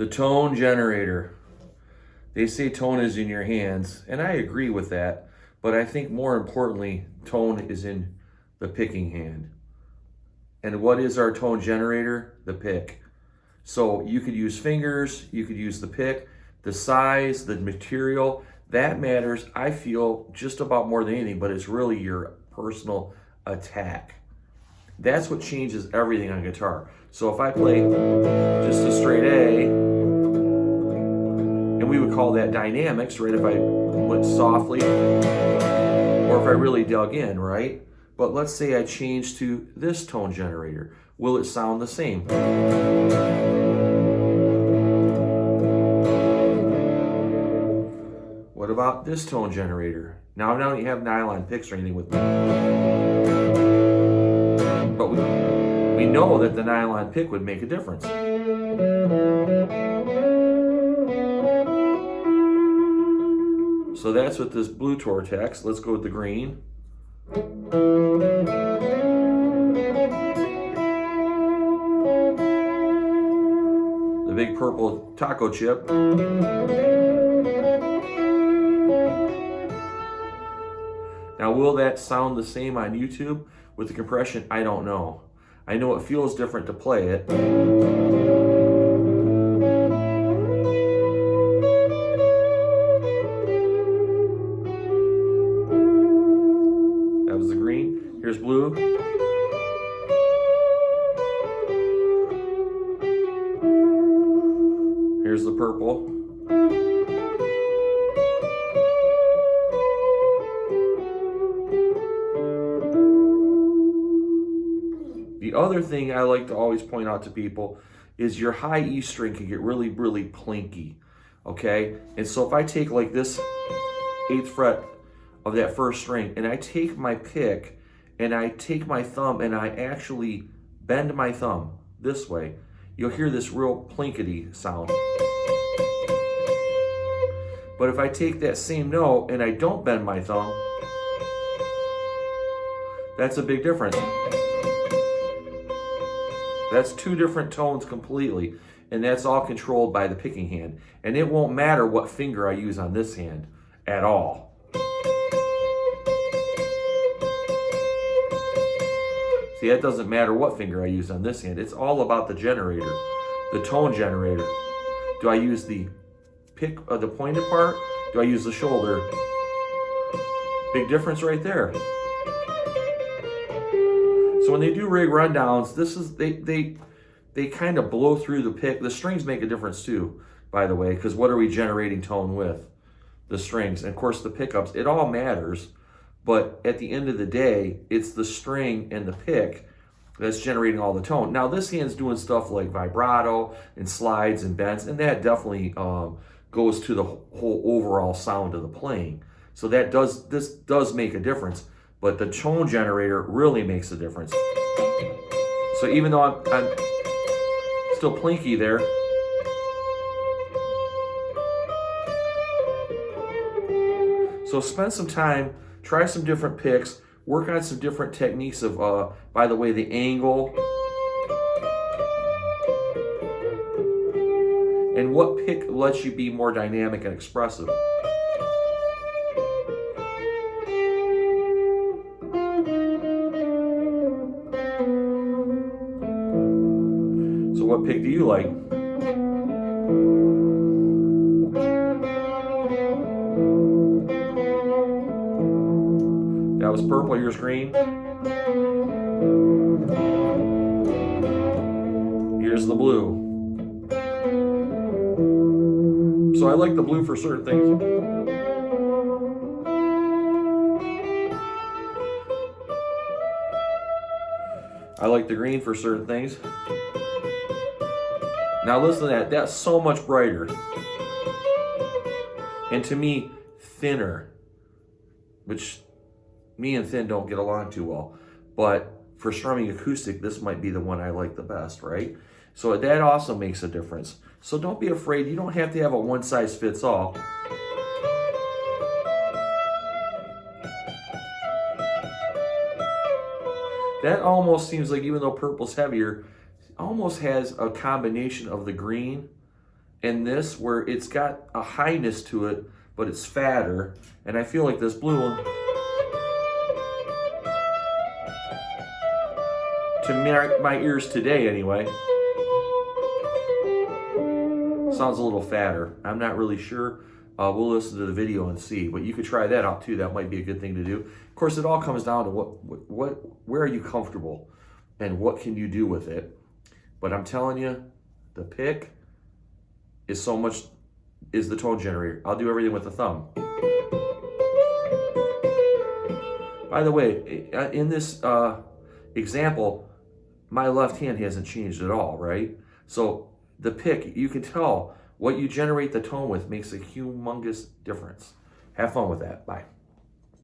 The tone generator. They say tone is in your hands, and I agree with that, but I think more importantly, tone is in the picking hand. And what is our tone generator? The pick. So you could use fingers, you could use the pick, the size, the material, that matters, I feel, just about more than anything, but it's really your personal attack. That's what changes everything on guitar. So if I play just a straight A, and we would call that dynamics, right? If I went softly, or if I really dug in, right? But let's say I change to this tone generator. Will it sound the same? What about this tone generator? Now I don't have nylon picks or anything with me. But we know that the nylon pick would make a difference. So that's with this blue Tortex. Let's go with the green. The big purple taco chip. Now, will that sound the same on YouTube with the compression? I don't know. I know it feels different to play it. That was the green. Here's blue. Here's the purple. The other thing I like to always point out to people is your high E string can get really, really plinky, okay? And so if I take like this 8th fret of that first string and I take my pick and I take my thumb and I actually bend my thumb this way, you'll hear this real plinkety sound. But if I take that same note and I don't bend my thumb, that's a big difference. That's two different tones completely, and that's all controlled by the picking hand. And it won't matter what finger I use on this hand at all. See, that doesn't matter what finger I use on this hand. It's all about the generator, the tone generator. Do I use the pick of the pointed part? Do I use the shoulder? Big difference right there. So when they do rig rundowns, this is they kind of blow through the pick. The strings make a difference too, by the way, because what are we generating tone with? The strings. And of course the pickups, it all matters, but at the end of the day, it's the string and the pick that's generating all the tone. Now this hand's doing stuff like vibrato and slides and bends, and that definitely goes to the whole overall sound of the playing. So this does make a difference. But the tone generator really makes a difference. So even though I'm still plinky there, so spend some time, try some different picks, work on some different techniques of, by the way, the angle, and what pick lets you be more dynamic and expressive. What pick do you like? That was purple, here's green. Here's the blue. So I like the blue for certain things. I like the green for certain things. Now listen to that, that's so much brighter. And to me, thinner, which me and thin don't get along too well. But for strumming acoustic, this might be the one I like the best, right? So that also makes a difference. So don't be afraid, you don't have to have a one size fits all. That almost seems like, even though purple's heavier, almost has a combination of the green and this where it's got a highness to it, but it's fatter. And I feel like this blue one, to my ears today anyway, sounds a little fatter. I'm not really sure. We'll listen to the video and see, but you could try that out too. That might be a good thing to do. Of course, it all comes down to where are you comfortable and what can you do with it. But I'm telling you, the pick is the tone generator. I'll do everything with the thumb. By the way, in this example, my left hand hasn't changed at all, right? So the pick, you can tell what you generate the tone with makes a humongous difference. Have fun with that. Bye.